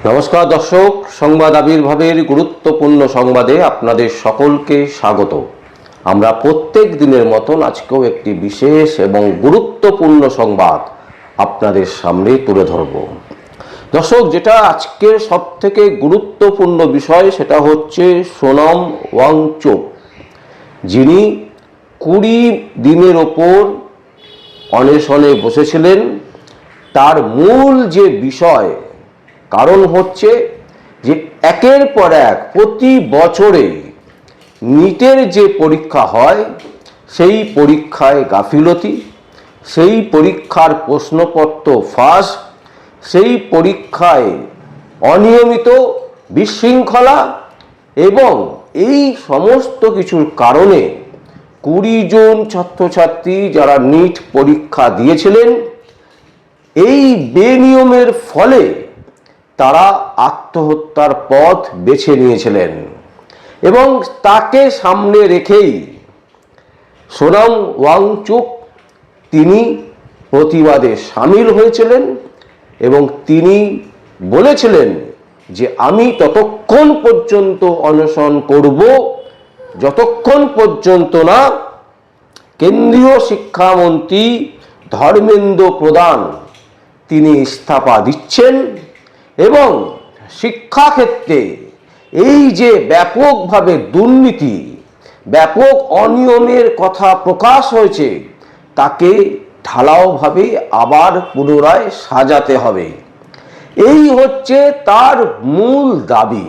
নমস্কার দর্শক, সংবাদ আবির্ভাবের গুরুত্বপূর্ণ সংবাদে আপনাদের সকলকে স্বাগত। আমরা প্রত্যেক দিনের মতন আজকেও একটি বিশেষ এবং গুরুত্বপূর্ণ সংবাদ আপনাদের সামনে তুলে ধরব। দর্শক, যেটা আজকের সবথেকে গুরুত্বপূর্ণ বিষয় সেটা হচ্ছে সোনম ওয়াংচুক, যিনি 20 দিনের ওপর অনশনে বসেছিলেন। তার মূল যে বিষয় কারণ হচ্ছে যে একের পর এক প্রতি বছরে নিটের যে পরীক্ষা হয় সেই পরীক্ষায় গাফিলতি, সেই পরীক্ষার প্রশ্নপত্র ফাঁস, সেই পরীক্ষায় অনিয়মিত বিশৃঙ্খলা এবং এই সমস্ত কিছুর কারণে 20 জন ছাত্রছাত্রী যারা নিট পরীক্ষা দিয়েছিলেন, এই বেনিয়মের ফলে তারা আত্মহত্যার পথ বেছে নিয়েছিলেন এবং তাকে সামনে রেখেই সোনম ওয়াংচুক তিনি প্রতিবাদে সামিল হয়েছিলেন এবং তিনি বলেছিলেন যে আমি ততক্ষণ পর্যন্ত অনশন করব যতক্ষণ পর্যন্ত না কেন্দ্রীয় শিক্ষামন্ত্রী ধর্মেন্দ্র প্রধান তিনি ইস্তফা দিচ্ছেন এবং শিক্ষাক্ষেত্রে এই যে ব্যাপকভাবে দুর্নীতি, ব্যাপক অনিয়মের কথা প্রকাশ হয়েছে তাকে ঢালাওভাবে আবার পুনরায় সাজাতে হবে। এই হচ্ছে তার মূল দাবি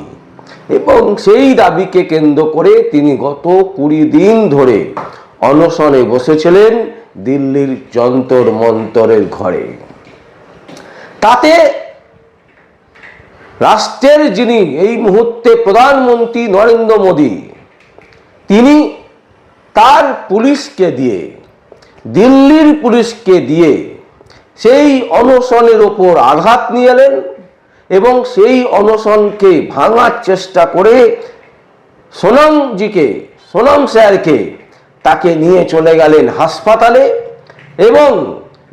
এবং সেই দাবিকে কেন্দ্র করে তিনি গত 20 দিন ধরে অনশনে বসেছিলেন দিল্লির যন্তর মন্তরের ঘরে। তাতে রাষ্ট্রের যিনি এই মুহূর্তে প্রধানমন্ত্রী নরেন্দ্র মোদী, তিনি তার পুলিশকে দিয়ে, দিল্লির পুলিশকে দিয়ে সেই অনশনের ওপর আঘাত নিয়ে এলেন এবং সেই অনশনকে ভাঙার চেষ্টা করে সোনম স্যারকে তাকে নিয়ে চলে গেলেন হাসপাতালে এবং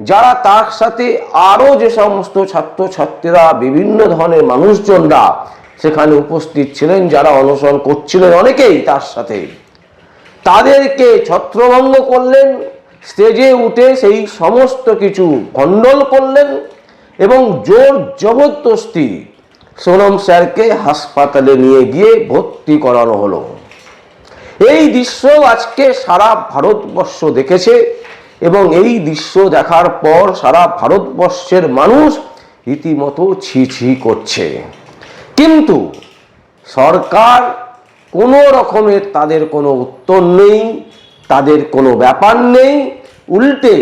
যারা তার সাথে আরও যে সমস্ত ছাত্রছাত্রীরা, বিভিন্ন ধরনের মানুষজনরা সেখানে উপস্থিত ছিলেন, যারা অনশন করছিলেন অনেকেই তার সাথে, তাদেরকে ছত্রভঙ্গ করলেন, স্টেজে উঠে সেই সমস্ত কিছু খণ্ডন করলেন এবং জোর জবরদস্তি সোনম স্যারকে হাসপাতালে নিয়ে গিয়ে ভর্তি করানো হলো। এই দৃশ্য আজকে সারা ভারতবর্ষ দেখেছে এবং এই দৃশ্য দেখার পর সারা ভারতবর্ষের মানুষ রীতিমতো ছি ছি করছে, কিন্তু সরকার কোনো রকমের তাদের কোনো উত্তর নেই, তাদের কোনো ব্যাপার নেই। উল্টে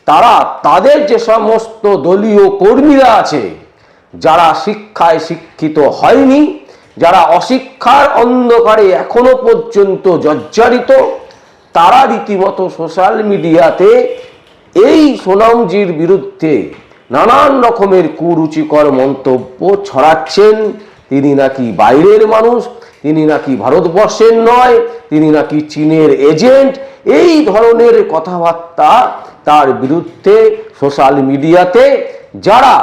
তারা তাদের যে সমস্ত দলীয় কর্মীরা আছে, যারা শিক্ষায় শিক্ষিত হয়নি, যারা অশিক্ষার অন্ধকারে এখনো পর্যন্ত জর্জরিত, তারা রীতিমতো সোশ্যাল মিডিয়াতে এই সোনমজির বিরুদ্ধে নানান রকমের কুরুচিকর মন্তব্য ছড়াচ্ছেন। তিনি নাকি বাইরের মানুষ, তিনি নাকি ভারতবর্ষের নয়, তিনি নাকি চীনের এজেন্ট, এই ধরনের কথাবার্তা তার বিরুদ্ধে সোশ্যাল মিডিয়াতে যারা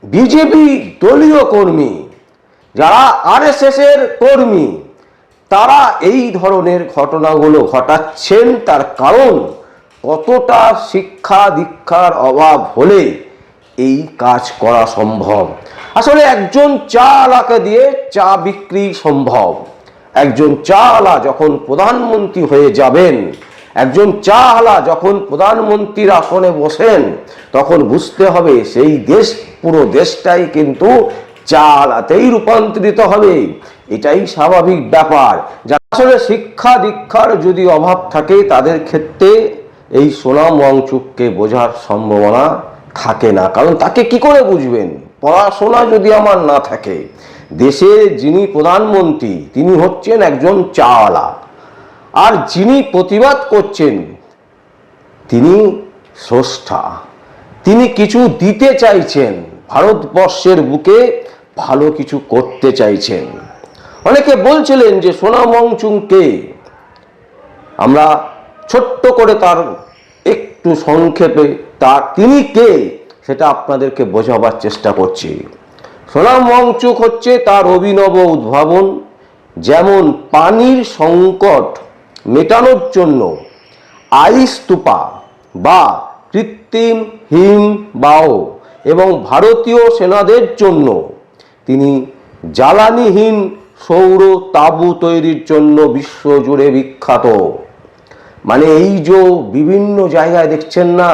বিজেপি দলীয় কর্মী, যারা আরএসএস এর কর্মী, তারা এই ধরনের ঘটনাগুলো ঘটাচ্ছেন। তার কারণ কতটা শিক্ষা দীক্ষার অভাব হলে এই কাজ করা সম্ভব। আসলে একজন চা আলাকে দিয়ে চা বিক্রি সম্ভব। একজন চা আলা যখন প্রধানমন্ত্রী হয়ে যাবেন, একজন চা আলা যখন প্রধানমন্ত্রীর আসনে বসেন, তখন বুঝতে হবে সেই দেশ, পুরো দেশটাই কিন্তু চা আলাতেই রূপান্তরিত হবে। এটাই স্বাভাবিক ব্যাপার। আসলে শিক্ষা দীক্ষার যদি অভাব থাকে তাদের ক্ষেত্রে এই সোনম ওয়াংচুককে বোঝার সম্ভাবনা থাকে না, কারণ তাকে কি করে বুঝবেন? পড়াশোনা যদি আমার না থাকে, দেশের যিনি প্রধানমন্ত্রী তিনি হচ্ছেন একজন চাওয়ালা, আর যিনি প্রতিবাদ করছেন তিনি স্রষ্টা, তিনি কিছু দিতে চাইছেন, ভারতবর্ষের বুকে ভালো কিছু করতে চাইছেন। অনেকে বলছিলেন যে সোনম ওয়াংচুককে আমরা ছোট্ট করে তার একটু সংক্ষেপে তিনি কে সেটা আপনাদেরকে বোঝাবার চেষ্টা করছি। সোনাম ওয়াংচুক হচ্ছে তার অভিনব উদ্ভাবন, যেমন পানির সংকট মেটানোর জন্য আইস স্তূপা বা কৃত্রিম হিমবাহ এবং ভারতীয় সেনাদের জন্য তিনি জ্বালানিহীন সৌর তাঁবু তৈরির জন্য বিশ্বজুড়ে বিখ্যাত। মানে এই যে বিভিন্ন জায়গায় দেখছেন না,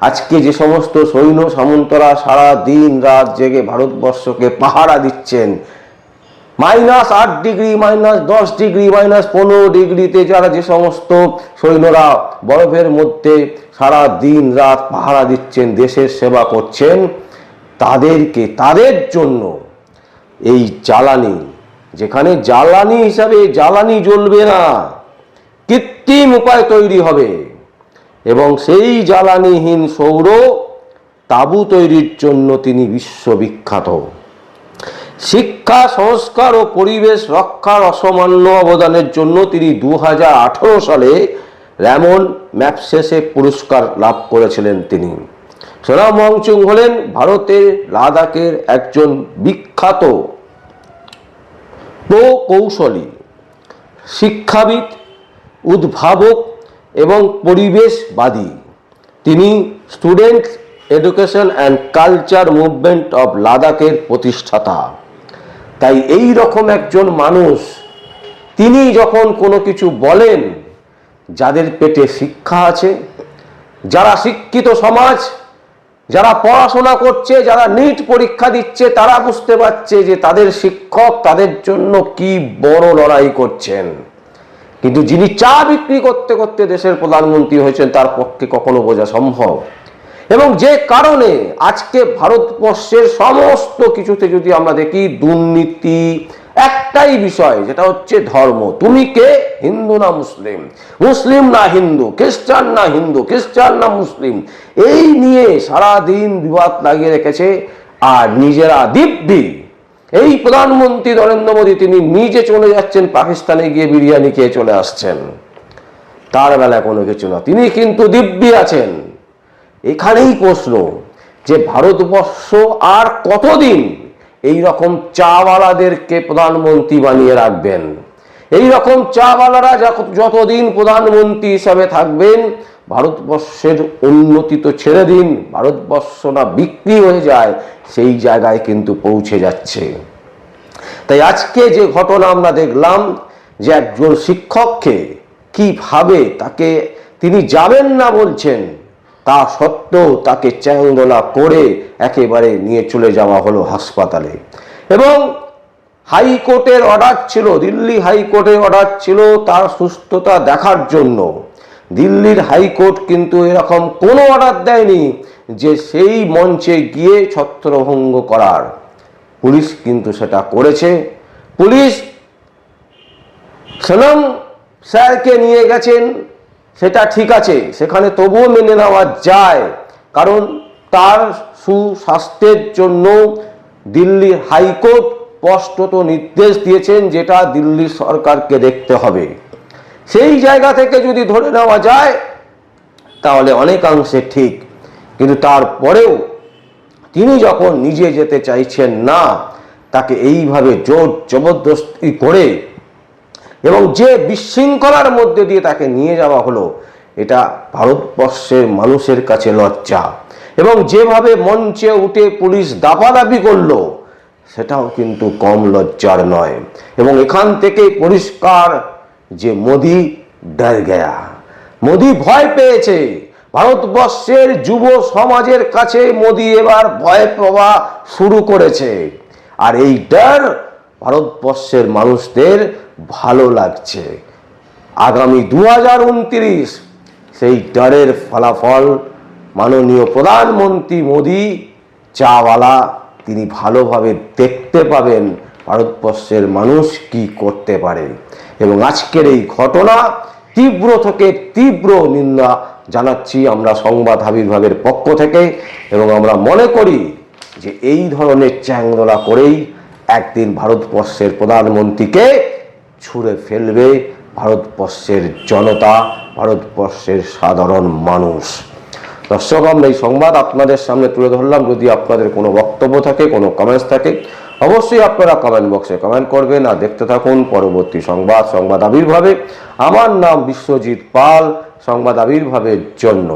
আজকে যে সমস্ত সৈন্য সামন্তরা সারা দিন রাত জেগে ভারতবর্ষকে পাহারা দিচ্ছেন, -8 ডিগ্রি, -10 ডিগ্রি, -15 ডিগ্রিতে যারা যে সমস্ত সৈন্যরা বরফের মধ্যে সারা দিন রাত পাহারা দিচ্ছেন, দেশের সেবা করছেন, তাদের জন্য এই জ্বালানি, যেখানে জ্বালানি হিসাবে জ্বালানি জ্বলবে না, কৃত্রিম উপায় তৈরি হবে এবং সেই জ্বালানিহীন সৌর তাঁবু তৈরির জন্য তিনি বিশ্ববিখ্যাত। শিক্ষা, সংস্কার ও পরিবেশ রক্ষার অসামান্য অবদানের জন্য তিনি 2018 সালে র্যামন ম্যাগসেসে পুরস্কার লাভ করেছিলেন। তিনি সোনাম ওয়াংচুক হলেন ভারতের লাদাখের একজন বিখ্যাত প্রকৌশলী, শিক্ষাবিদ, উদ্ভাবক এবং পরিবেশবাদী। তিনি student education and culture movement of লাদাখের প্রতিষ্ঠাতা। তাই এই রকম একজন মানুষ, তিনি যখন কোনো কিছু বলেন, যাদের পেটে শিক্ষা আছে, যারা শিক্ষিত সমাজ, যারা পড়াশোনা করছে, যারা নিট পরীক্ষা দিচ্ছে, তারা বুঝতে পারছে যে তাদের শিক্ষক তাদের জন্য কি বড় লড়াই করছেন। কিন্তু যিনি চা বিক্রি করতে করতে দেশের প্রধানমন্ত্রী হয়েছেন, তার পক্ষে কখনো বোঝা সম্ভব। এবং যে কারণে আজকে ভারতবর্ষের সমস্ত কিছুতে যদি আমরা দেখি দুর্নীতি, একটাই বিষয়, যেটা হচ্ছে ধর্ম। তুমি কে? হিন্দু না মুসলিম, মুসলিম না হিন্দু, খ্রিস্টান না হিন্দু, খ্রিস্টান না মুসলিম, এই নিয়ে সারাদিন বিবাদ লাগিয়ে রেখেছে। আর নিজেরা দিব্যি, এই প্রধানমন্ত্রী নরেন্দ্র মোদী তিনি নিজে চলে যাচ্ছেন পাকিস্তানে, গিয়ে বিরিয়ানি খেয়ে চলে আসছেন, তার বেলায় কোনো কিছু না, তিনি কিন্তু দিব্যি আছেন। এখানেই প্রশ্ন যে ভারতবর্ষ আর কতদিন এই রকম চাওয়ালাদেরকে প্রধানমন্ত্রী বানিয়ে রাখবেন? এই রকম চাওয়ালারা যতদিন প্রধানমন্ত্রী হিসাবে থাকবেন, ভারতবর্ষের উন্নতি তো ছেড়ে দিন, ভারতবর্ষ না বিক্রি হয়ে যায়, সেই জায়গায় কিন্তু পৌঁছে যাচ্ছে। তাই আজকে যে ঘটনা আমরা দেখলাম, যে একজন শিক্ষককে কিভাবে তাকে তিনি যাবেন না বলছেন, তা সত্ত্বেও তাকে চ্যাংদোলা করে একেবারে নিয়ে চলে যাওয়া হলো হাসপাতালে। এবং হাইকোর্টের অর্ডার ছিল, দিল্লি হাইকোর্টের অর্ডার ছিল তার সুস্থতা দেখার জন্য। দিল্লির হাইকোর্ট কিন্তু এরকম কোনো অর্ডার দেয়নি যে সেই মঞ্চে গিয়ে ছত্রভঙ্গ করার। পুলিশ কিন্তু সেটা করেছে। পুলিশ সোনাম স্যারকে নিয়ে গেছেন, সেটা ঠিক আছে, সেখানে তবুও মেনে নেওয়া যায়, কারণ তার সুস্বাস্থ্যের জন্য দিল্লির হাইকোর্ট স্পষ্টত নির্দেশ দিয়েছেন, যেটা দিল্লি সরকারকে দেখতে হবে। সেই জায়গা থেকে যদি ধরে নেওয়া যায় তাহলে অনেকাংশে ঠিক। কিন্তু তারপরেও তিনি যখন নিজে যেতে চাইছেন না, তাকে এইভাবে জোর জবরদস্তি করে এবং যে বিশৃঙ্খলার মধ্যে দিয়ে তাকে নিয়ে যাওয়া হলো, এটা ভারতবর্ষের মানুষের কাছে লজ্জা। এবং যেভাবে মঞ্চে উঠে পুলিশ দাপাদাপি করলো, সেটাও কিন্তু কম লজ্জার নয়। এবং এখান থেকে পরিষ্কার যে মোদি ডর গয়া, মোদি ভয় পেয়েছে। ভারতবর্ষের যুব সমাজের কাছে মোদি এবার ভয় পাওয়া শুরু করেছে। আর এই ডর ভারতবর্ষের মানুষদের ভালো লাগছে। আগামী 2029 সেই ডরের ফলাফল মাননীয় প্রধানমন্ত্রী মোদি চাওয়ালা তিনি ভালোভাবে দেখতে পাবেন ভারতবর্ষের মানুষ কি করতে পারে। এবং আজকের এই ঘটনা তীব্র থেকে তীব্র নিন্দা জানাচ্ছি আমরা সংবাদ আবির্ভাবের পক্ষ থেকে। এবং আমরা মনে করি যে এই ধরনের চ্যাংদোলা করেই একদিন ভারতবর্ষের প্রধানমন্ত্রীকে ছুঁড়ে ফেলবে ভারতবর্ষের জনতা, ভারতবর্ষের সাধারণ মানুষ। দর্শক, আমরা এই সংবাদ আপনাদের সামনে তুলে ধরলাম। যদি আপনাদের কোনো বক্তব্য থাকে, কোনো কমেন্টস থাকে, অবশ্যই আপনারা কমেন্ট বক্সে কমেন্ট করবেন আর দেখতে থাকুন পরবর্তী সংবাদ আবির্ভাবে। আমার নাম বিশ্বজিৎ পাল, সংবাদ আবির্ভাবের জন্য।